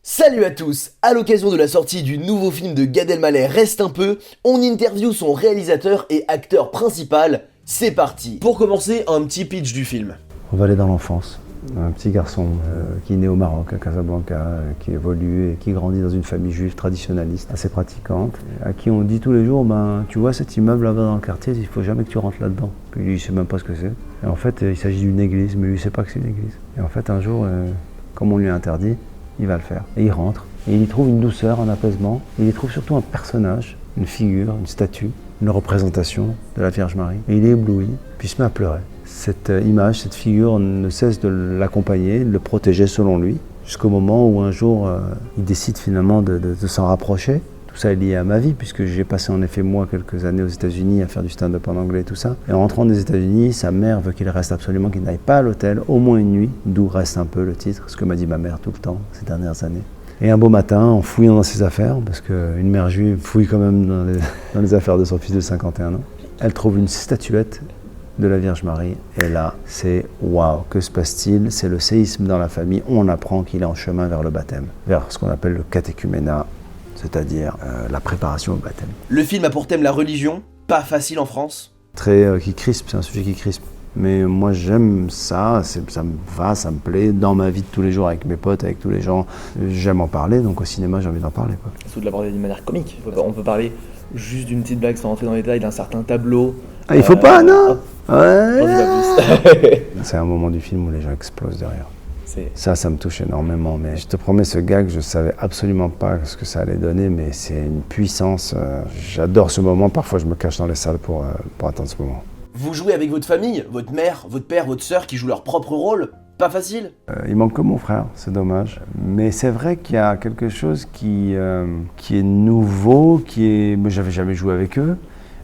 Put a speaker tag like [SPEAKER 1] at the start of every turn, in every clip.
[SPEAKER 1] Salut à tous! À l'occasion de la sortie du nouveau film de Gad Elmaleh Reste un peu, on interviewe son réalisateur et acteur principal. C'est parti! Pour commencer, un petit pitch du film.
[SPEAKER 2] On va aller dans l'enfance. Un petit garçon qui est né au Maroc, à Casablanca, qui évolue et qui grandit dans une famille juive traditionnaliste, assez pratiquante, à qui on dit tous les jours, tu vois cet immeuble là-bas dans le quartier, il ne faut jamais que tu rentres là-dedans. Puis lui, il ne sait même pas ce que c'est. Et en fait, il s'agit d'une église, mais lui, il ne sait pas que c'est une église. Et en fait, un jour, comme on lui a interdit, il va le faire. Et il rentre, et il y trouve une douceur, un apaisement, et il y trouve surtout un personnage, une figure, une statue, une représentation de la Vierge Marie. Et il est ébloui, puis il se met à pleurer. Cette image, cette figure ne cesse de l'accompagner, de le protéger selon lui, jusqu'au moment où un jour, il décide finalement de s'en rapprocher. Tout ça est lié à ma vie, puisque j'ai passé en effet moi quelques années aux États-Unis à faire du stand-up en anglais et tout ça. Et en rentrant des États-Unis, sa mère veut qu'il reste absolument, qu'il n'aille pas à l'hôtel, au moins une nuit, d'où reste un peu le titre, ce que m'a dit ma mère tout le temps ces dernières années. Et un beau matin, en fouillant dans ses affaires, parce qu'une mère juive fouille quand même dans les affaires de son fils de 51 ans, elle trouve une statuette de la Vierge Marie. Et là, c'est waouh, que se passe-t-il? C'est le séisme dans la famille. On apprend qu'il est en chemin vers le baptême, vers ce qu'on appelle le catéchuménat, c'est-à-dire la préparation au baptême.
[SPEAKER 1] Le film a pour thème la religion, pas facile en France.
[SPEAKER 2] Très qui crispe, c'est un sujet qui crispe. Mais moi j'aime ça, ça me va, ça me plaît. Dans ma vie de tous les jours, avec mes potes, avec tous les gens, j'aime en parler, donc au cinéma j'ai envie d'en parler.
[SPEAKER 3] Surtout de l'aborder d'une manière comique. On peut parler juste d'une petite blague sans rentrer dans les détails, d'un certain tableau.
[SPEAKER 2] Ah, il faut pas, non.
[SPEAKER 3] Ouais.
[SPEAKER 2] C'est un moment du film où les gens explosent derrière. Ça me touche énormément. Mais je te promets, ce gag, je savais absolument pas ce que ça allait donner, mais c'est une puissance. J'adore ce moment. Parfois, je me cache dans les salles pour attendre ce moment.
[SPEAKER 1] Vous jouez avec votre famille, votre mère, votre père, votre sœur qui jouent leur propre rôle. Pas facile.
[SPEAKER 2] Il manque que mon frère, c'est dommage. Mais c'est vrai qu'il y a quelque chose qui est nouveau, moi, j'avais jamais joué avec eux,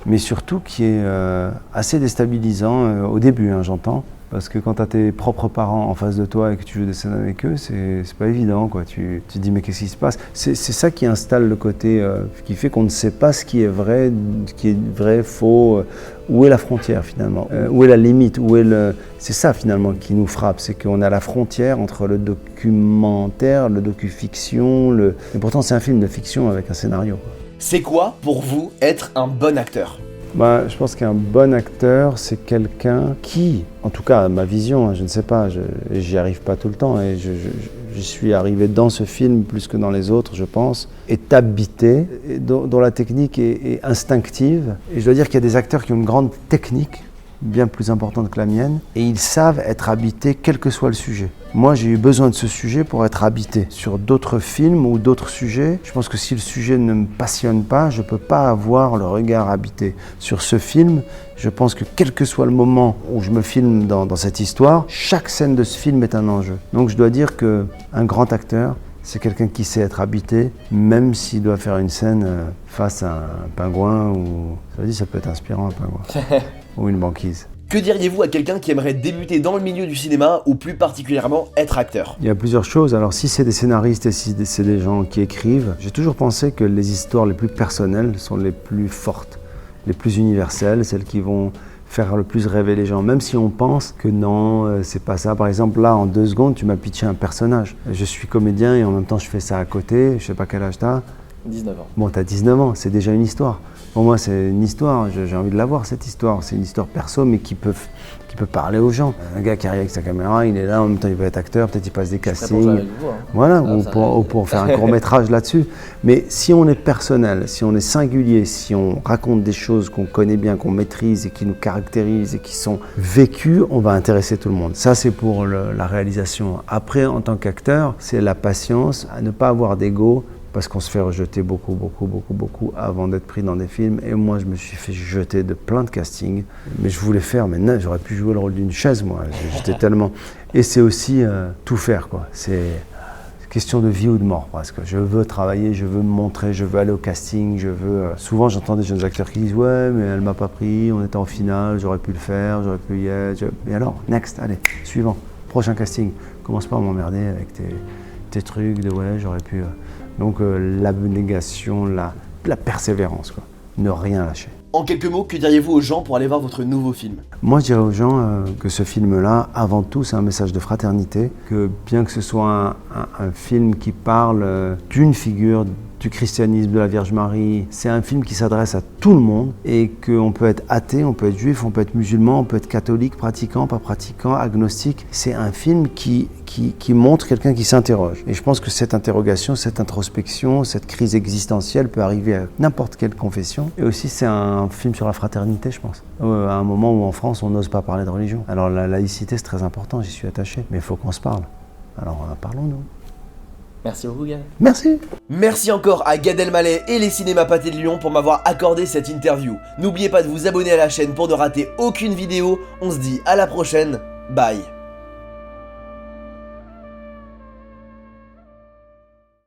[SPEAKER 2] mais surtout qui est assez déstabilisant au début, j'entends. Parce que quand tu as tes propres parents en face de toi et que tu joues des scènes avec eux, c'est pas évident, quoi. Tu te dis mais qu'est-ce qui se passe? C'est ça qui installe le côté, qui fait qu'on ne sait pas ce qui est vrai, faux, où est la frontière finalement, où est la limite, c'est ça finalement qui nous frappe, c'est qu'on est à la frontière entre le documentaire, le docu-fiction, et pourtant c'est un film de fiction avec un scénario, quoi.
[SPEAKER 1] C'est quoi pour vous être un bon acteur?
[SPEAKER 2] Je pense qu'un bon acteur, c'est quelqu'un qui, en tout cas ma vision, je ne sais pas, j'y arrive pas tout le temps et je suis arrivé dans ce film plus que dans les autres, je pense, est habité, dont la technique est instinctive. Et je dois dire qu'il y a des acteurs qui ont une grande technique, bien plus importante que la mienne, et ils savent être habités quel que soit le sujet. Moi, j'ai eu besoin de ce sujet pour être habité. Sur d'autres films ou d'autres sujets, je pense que si le sujet ne me passionne pas, je ne peux pas avoir le regard habité. Sur ce film, je pense que quel que soit le moment où je me filme dans cette histoire, chaque scène de ce film est un enjeu. Donc je dois dire qu'un grand acteur, c'est quelqu'un qui sait être habité, même s'il doit faire une scène face à un pingouin, ça peut être inspirant, un pingouin, ou une banquise.
[SPEAKER 1] Que diriez-vous à quelqu'un qui aimerait débuter dans le milieu du cinéma ou plus particulièrement être acteur?
[SPEAKER 2] Il y a plusieurs choses. Alors si c'est des scénaristes et si c'est des gens qui écrivent, j'ai toujours pensé que les histoires les plus personnelles sont les plus fortes, les plus universelles, celles qui vont faire le plus rêver les gens, même si on pense que non, c'est pas ça. Par exemple, là, en 2 secondes, tu m'as pitché un personnage. Je suis comédien et en même temps, je fais ça à côté. Je sais pas quel âge t'as.
[SPEAKER 3] 19 ans.
[SPEAKER 2] Bon, t'as 19 ans, c'est déjà une histoire. Pour moi, c'est une histoire, j'ai envie de la voir, cette histoire. C'est une histoire perso, mais qui peut parler aux gens. Un gars qui arrive avec sa caméra, il est là, en même temps, il veut être acteur, peut-être il passe des castings. Voilà, ou pour faire un court-métrage là-dessus. Mais si on est personnel, si on est singulier, si on raconte des choses qu'on connaît bien, qu'on maîtrise et qui nous caractérisent et qui sont vécues, on va intéresser tout le monde. Ça, c'est pour la réalisation. Après, en tant qu'acteur, c'est la patience, à ne pas avoir d'ego, parce qu'on se fait rejeter beaucoup avant d'être pris dans des films. Et moi, je me suis fait jeter de plein de castings. Mais je voulais faire, mais non, j'aurais pu jouer le rôle d'une chaise, moi. J'étais tellement... Et c'est aussi tout faire, quoi. C'est question de vie ou de mort, presque. Je veux travailler, je veux me montrer, je veux aller au casting, je veux... Souvent, j'entends des jeunes acteurs qui disent « Ouais, mais elle m'a pas pris, on était en finale, j'aurais pu le faire, j'aurais pu y être... » Et alors, next, allez, suivant, prochain casting. Commence pas à m'emmerder avec tes trucs de « Ouais, j'aurais pu... » Donc l'abnégation, la persévérance, quoi. Ne rien lâcher.
[SPEAKER 1] En quelques mots, que diriez-vous aux gens pour aller voir votre nouveau film?
[SPEAKER 2] Moi, je dirais aux gens que ce film-là, avant tout, c'est un message de fraternité, que bien que ce soit un film qui parle d'une figure du christianisme, de la Vierge Marie, c'est un film qui s'adresse à tout le monde et qu'on peut être athée, on peut être juif, on peut être musulman, on peut être catholique, pratiquant, pas pratiquant, agnostique. C'est un film qui montre quelqu'un qui s'interroge. Et je pense que cette interrogation, cette introspection, cette crise existentielle peut arriver à n'importe quelle confession. Et aussi, c'est un film sur la fraternité, je pense. À un moment où en France, on n'ose pas parler de religion. Alors la laïcité, c'est très important, j'y suis attaché. Mais il faut qu'on se parle. Alors parlons-nous.
[SPEAKER 3] Merci beaucoup, Gad.
[SPEAKER 2] Merci.
[SPEAKER 1] Merci encore à Gad Elmaleh et les cinémas Pathé de Lyon pour m'avoir accordé cette interview. N'oubliez pas de vous abonner à la chaîne pour ne rater aucune vidéo. On se dit à la prochaine. Bye.